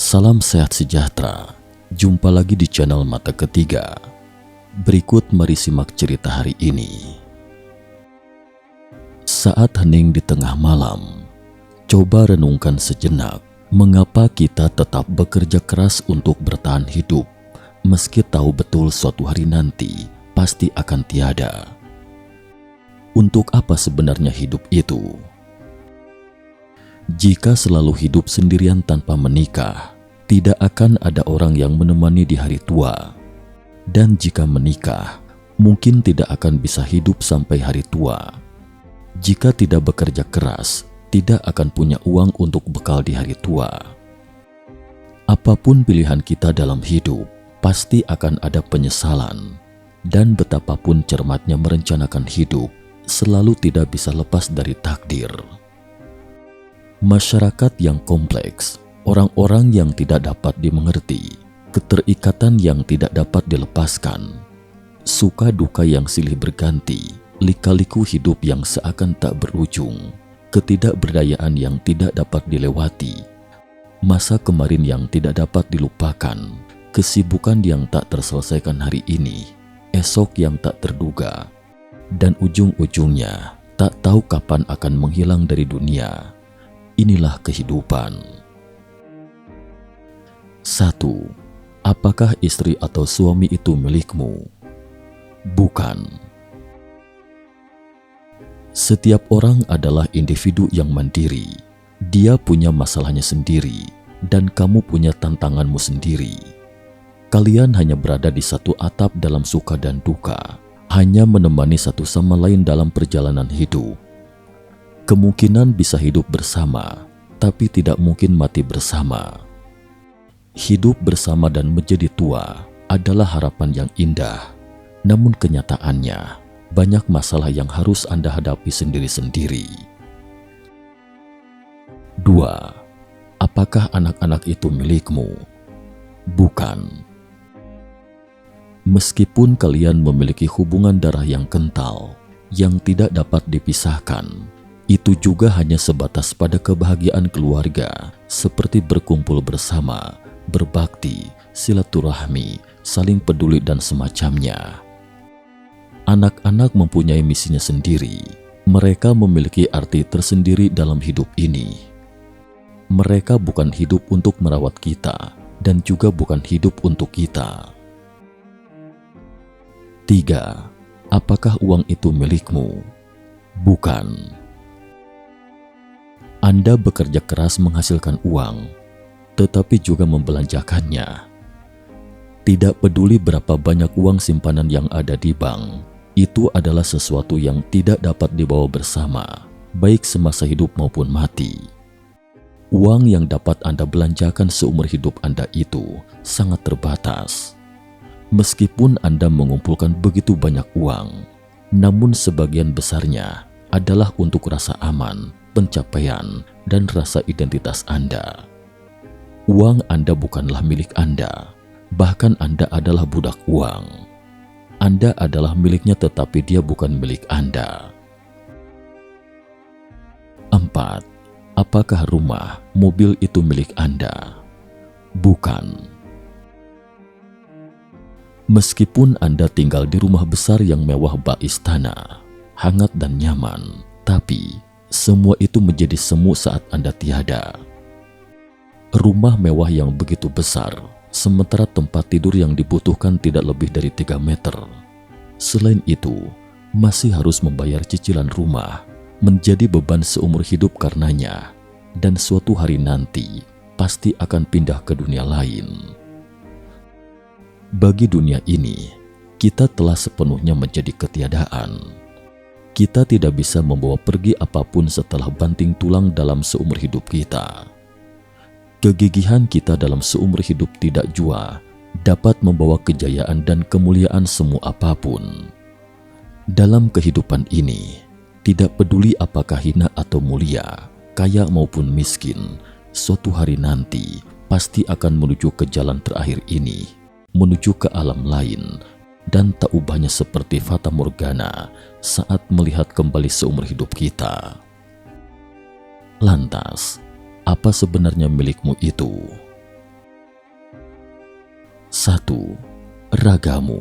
Salam sehat sejahtera. Jumpa lagi di channel Mata Ketiga. Berikut mari simak cerita hari ini. Saat hening di tengah malam, coba renungkan sejenak mengapa kita tetap bekerja keras untuk bertahan hidup meski tahu betul suatu hari nanti pasti akan tiada. Untuk apa sebenarnya hidup itu? Jika selalu hidup sendirian tanpa menikah, tidak akan ada orang yang menemani di hari tua. Dan jika menikah, mungkin tidak akan bisa hidup sampai hari tua. Jika tidak bekerja keras, tidak akan punya uang untuk bekal di hari tua. Apapun pilihan kita dalam hidup, pasti akan ada penyesalan. Dan betapapun cermatnya merencanakan hidup, selalu tidak bisa lepas dari takdir. Masyarakat yang kompleks, orang-orang yang tidak dapat dimengerti, keterikatan yang tidak dapat dilepaskan, suka duka yang silih berganti, lika-liku hidup yang seakan tak berujung, ketidakberdayaan yang tidak dapat dilewati, masa kemarin yang tidak dapat dilupakan, kesibukan yang tak terselesaikan hari ini, esok yang tak terduga, dan ujung-ujungnya tak tahu kapan akan menghilang dari dunia. Inilah kehidupan. 1. Apakah istri atau suami itu milikmu? Bukan. Setiap orang adalah individu yang mandiri. Dia punya masalahnya sendiri, dan kamu punya tantanganmu sendiri. Kalian hanya berada di satu atap dalam suka dan duka, hanya menemani satu sama lain dalam perjalanan hidup. Kemungkinan bisa hidup bersama, tapi tidak mungkin mati bersama. Hidup bersama dan menjadi tua adalah harapan yang indah, namun kenyataannya banyak masalah yang harus Anda hadapi sendiri-sendiri. 2. Apakah anak-anak itu milikmu? Bukan. Meskipun kalian memiliki hubungan darah yang kental, yang tidak dapat dipisahkan, itu juga hanya sebatas pada kebahagiaan keluarga, seperti berkumpul bersama, berbakti, silaturahmi, saling peduli dan semacamnya. Anak-anak mempunyai misinya sendiri. Mereka memiliki arti tersendiri dalam hidup ini. Mereka bukan hidup untuk merawat kita, dan juga bukan hidup untuk kita. 3. Apakah uang itu milikmu? Bukan. Anda bekerja keras menghasilkan uang, tetapi juga membelanjakannya. Tidak peduli berapa banyak uang simpanan yang ada di bank, itu adalah sesuatu yang tidak dapat dibawa bersama, baik semasa hidup maupun mati. Uang yang dapat Anda belanjakan seumur hidup Anda itu sangat terbatas. Meskipun Anda mengumpulkan begitu banyak uang, namun sebagian besarnya adalah untuk rasa aman, pencapaian, dan rasa identitas Anda. Uang Anda bukanlah milik Anda, bahkan Anda adalah budak uang. Anda adalah miliknya tetapi dia bukan milik Anda. 4. Apakah rumah, mobil itu milik Anda? Bukan. Meskipun Anda tinggal di rumah besar yang mewah bak istana, hangat dan nyaman, tapi semua itu menjadi semu saat Anda tiada. Rumah mewah yang begitu besar, sementara tempat tidur yang dibutuhkan tidak lebih dari 3 meter. Selain itu, masih harus membayar cicilan rumah, menjadi beban seumur hidup karenanya, dan suatu hari nanti pasti akan pindah ke dunia lain. Bagi dunia ini, kita telah sepenuhnya menjadi ketiadaan. Kita tidak bisa membawa pergi apapun setelah banting tulang dalam seumur hidup kita. Kegigihan kita dalam seumur hidup tidak jua dapat membawa kejayaan dan kemuliaan semu apapun. Dalam kehidupan ini, tidak peduli apakah hina atau mulia, kaya maupun miskin, suatu hari nanti pasti akan menuju ke jalan terakhir ini, menuju ke alam lain, dan tak ubahnya seperti fata morgana saat melihat kembali seumur hidup kita. Lantas, apa sebenarnya milikmu itu? 1. Ragamu.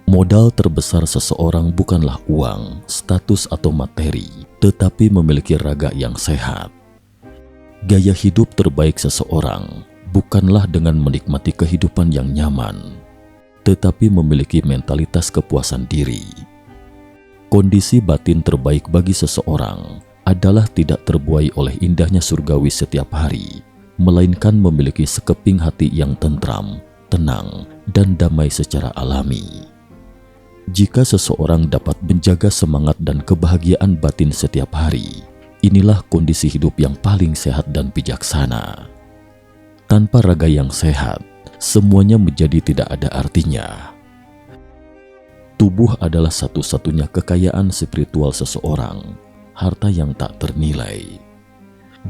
Modal terbesar seseorang bukanlah uang, status atau materi, tetapi memiliki raga yang sehat. Gaya hidup terbaik seseorang bukanlah dengan menikmati kehidupan yang nyaman, tetapi memiliki mentalitas kepuasan diri. Kondisi batin terbaik bagi seseorang adalah tidak terbuai oleh indahnya surgawi setiap hari, melainkan memiliki sekeping hati yang tentram, tenang, dan damai secara alami. Jika seseorang dapat menjaga semangat dan kebahagiaan batin setiap hari, inilah kondisi hidup yang paling sehat dan bijaksana. Tanpa raga yang sehat, semuanya menjadi tidak ada artinya. Tubuh adalah satu-satunya kekayaan spiritual seseorang, harta yang tak ternilai.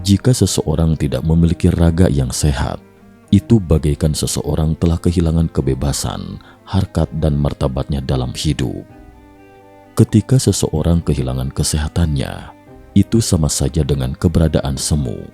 Jika seseorang tidak memiliki raga yang sehat, itu bagaikan seseorang telah kehilangan kebebasan, harkat dan martabatnya dalam hidup. Ketika seseorang kehilangan kesehatannya, itu sama saja dengan keberadaan semu.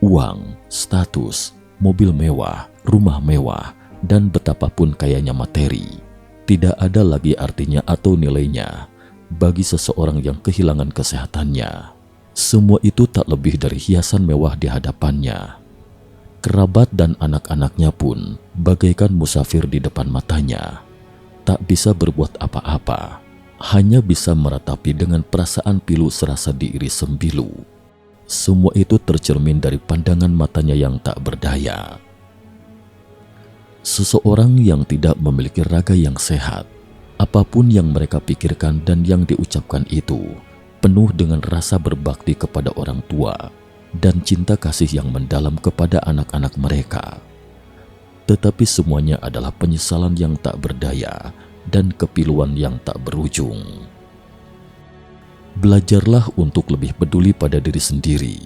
Uang, status, mobil mewah, rumah mewah, dan betapapun kayanya materi, tidak ada lagi artinya atau nilainya bagi seseorang yang kehilangan kesehatannya. Semua itu tak lebih dari hiasan mewah di hadapannya. Kerabat dan anak-anaknya pun bagaikan musafir di depan matanya, tak bisa berbuat apa-apa, hanya bisa meratapi dengan perasaan pilu serasa diiris sembilu. Semua itu tercermin dari pandangan matanya yang tak berdaya. Seseorang yang tidak memiliki raga yang sehat, apapun yang mereka pikirkan dan yang diucapkan itu penuh dengan rasa berbakti kepada orang tua dan cinta kasih yang mendalam kepada anak-anak mereka. Tetapi semuanya adalah penyesalan yang tak berdaya dan kepiluan yang tak berujung. Belajarlah untuk lebih peduli pada diri sendiri.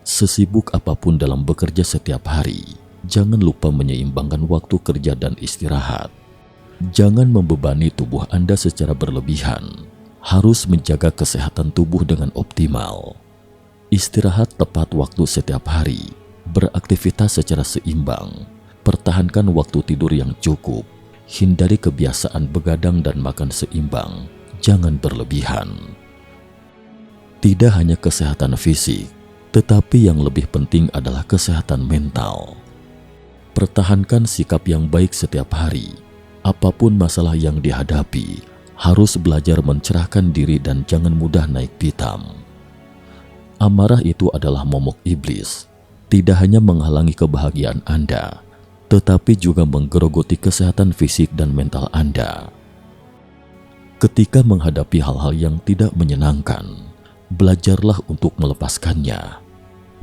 Sesibuk apapun dalam bekerja setiap hari, jangan lupa menyeimbangkan waktu kerja dan istirahat. Jangan membebani tubuh Anda secara berlebihan. Harus menjaga kesehatan tubuh dengan optimal. Istirahat tepat waktu setiap hari, beraktivitas secara seimbang, pertahankan waktu tidur yang cukup, hindari kebiasaan begadang dan makan seimbang, jangan berlebihan. Tidak hanya kesehatan fisik, tetapi yang lebih penting adalah kesehatan mental. Pertahankan sikap yang baik setiap hari, apapun masalah yang dihadapi, harus belajar mencerahkan diri dan jangan mudah naik pitam. Amarah itu adalah momok iblis, tidak hanya menghalangi kebahagiaan Anda, tetapi juga menggerogoti kesehatan fisik dan mental Anda. Ketika menghadapi hal-hal yang tidak menyenangkan, belajarlah untuk melepaskannya.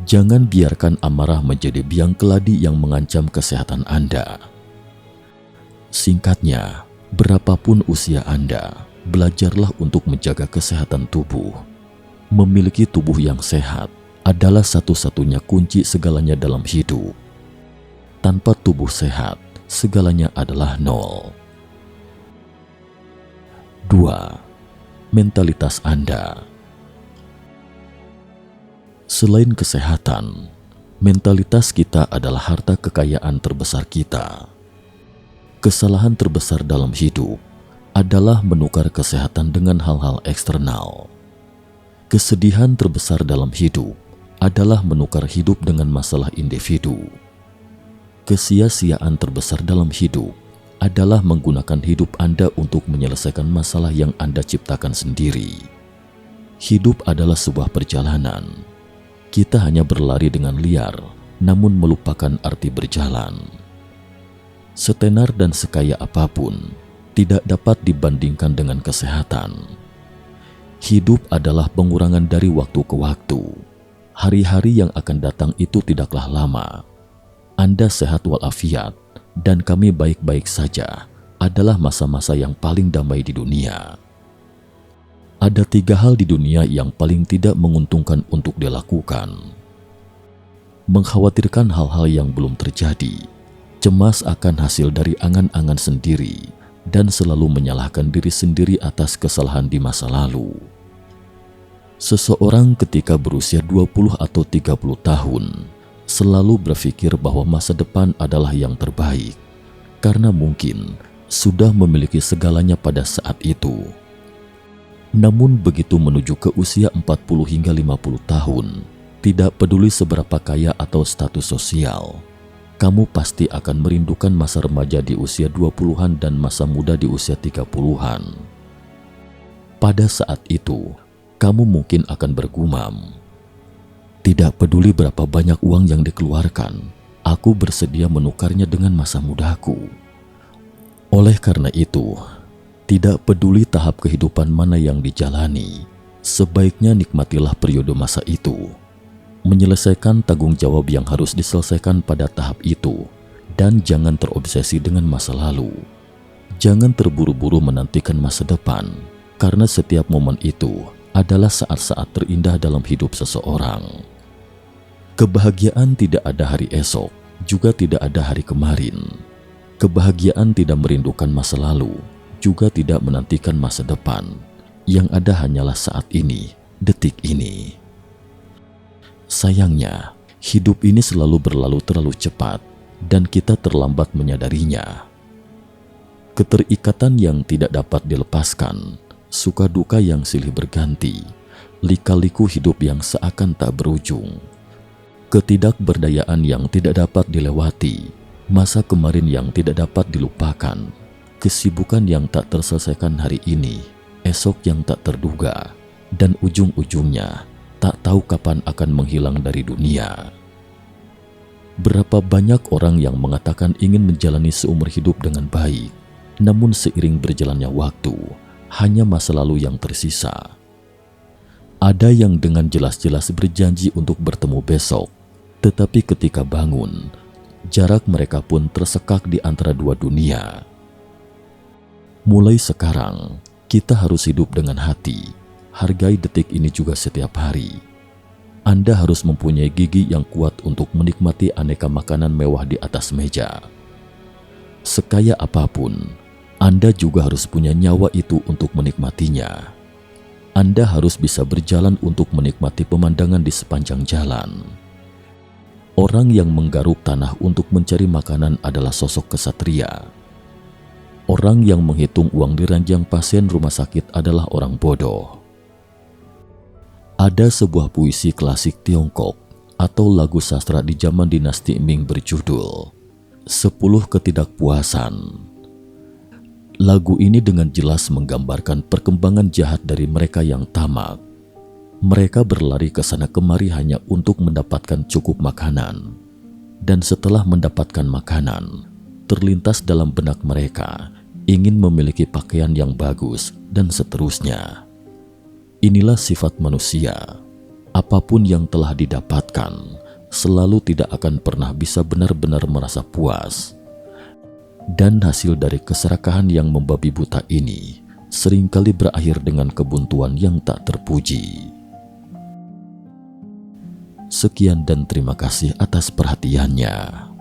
Jangan biarkan amarah menjadi biang keladi yang mengancam kesehatan Anda. Singkatnya, berapapun usia Anda, belajarlah untuk menjaga kesehatan tubuh. Memiliki tubuh yang sehat adalah satu-satunya kunci segalanya dalam hidup. Tanpa tubuh sehat, segalanya adalah nol. 2. Mentalitas Anda. Selain kesehatan, mentalitas kita adalah harta kekayaan terbesar kita. Kesalahan terbesar dalam hidup adalah menukar kesehatan dengan hal-hal eksternal. Kesedihan terbesar dalam hidup adalah menukar hidup dengan masalah individu. Kesia-siaan terbesar dalam hidup adalah menggunakan hidup Anda untuk menyelesaikan masalah yang Anda ciptakan sendiri. Hidup adalah sebuah perjalanan. Kita hanya berlari dengan liar, namun melupakan arti berjalan. Setenar dan sekaya apapun tidak dapat dibandingkan dengan kesehatan. Hidup adalah pengurangan dari waktu ke waktu. Hari-hari yang akan datang itu tidaklah lama. Anda sehat walafiat dan kami baik-baik saja adalah masa-masa yang paling damai di dunia. Ada 3 hal di dunia yang paling tidak menguntungkan untuk dilakukan. Mengkhawatirkan hal-hal yang belum terjadi, cemas akan hasil dari angan-angan sendiri, dan selalu menyalahkan diri sendiri atas kesalahan di masa lalu. Seseorang ketika berusia 20 atau 30 tahun selalu berpikir bahwa masa depan adalah yang terbaik, karena mungkin sudah memiliki segalanya pada saat itu. Namun begitu menuju ke usia 40 hingga 50 tahun, tidak peduli seberapa kaya atau status sosial, kamu pasti akan merindukan masa remaja di usia 20-an dan masa muda di usia 30-an. Pada saat itu, kamu mungkin akan bergumam, "Tidak peduli berapa banyak uang yang dikeluarkan, aku bersedia menukarnya dengan masa mudaku." Oleh karena itu, tidak peduli tahap kehidupan mana yang dijalani, sebaiknya nikmatilah periode masa itu. Menyelesaikan tanggung jawab yang harus diselesaikan pada tahap itu, dan jangan terobsesi dengan masa lalu. Jangan terburu-buru menantikan masa depan, karena setiap momen itu adalah saat-saat terindah dalam hidup seseorang. Kebahagiaan tidak ada hari esok, juga tidak ada hari kemarin. Kebahagiaan tidak merindukan masa lalu, juga tidak menantikan masa depan. Yang ada hanyalah saat ini, detik ini. Sayangnya, hidup ini selalu berlalu terlalu cepat dan kita terlambat menyadarinya. Keterikatan yang tidak dapat dilepaskan, suka duka yang silih berganti, lika-liku hidup yang seakan tak berujung, ketidakberdayaan yang tidak dapat dilewati, masa kemarin yang tidak dapat dilupakan, kesibukan yang tak terselesaikan hari ini, esok yang tak terduga, dan ujung-ujungnya tak tahu kapan akan menghilang dari dunia. Berapa banyak orang yang mengatakan ingin menjalani seumur hidup dengan baik, namun seiring berjalannya waktu, hanya masa lalu yang tersisa. Ada yang dengan jelas-jelas berjanji untuk bertemu besok, tetapi ketika bangun, jarak mereka pun tersekak di antara dua dunia. Mulai sekarang, kita harus hidup dengan hati. Hargai detik ini juga setiap hari. Anda harus mempunyai gigi yang kuat untuk menikmati aneka makanan mewah di atas meja. Sekaya apapun, Anda juga harus punya nyawa itu untuk menikmatinya. Anda harus bisa berjalan untuk menikmati pemandangan di sepanjang jalan. Orang yang menggaruk tanah untuk mencari makanan adalah sosok kesatria. Orang yang menghitung uang di ranjang pasien rumah sakit adalah orang bodoh. Ada sebuah puisi klasik Tiongkok atau lagu sastra di zaman dinasti Ming berjudul 10 Ketidakpuasan. Lagu ini dengan jelas menggambarkan perkembangan jahat dari mereka yang tamak. Mereka berlari ke sana kemari hanya untuk mendapatkan cukup makanan. Dan setelah mendapatkan makanan, terlintas dalam benak mereka ingin memiliki pakaian yang bagus dan seterusnya. Inilah sifat manusia. Apapun yang telah didapatkan, selalu tidak akan pernah bisa benar-benar merasa puas. Dan hasil dari keserakahan yang membabi buta ini seringkali berakhir dengan kebuntuan yang tak terpuji. Sekian dan terima kasih atas perhatiannya.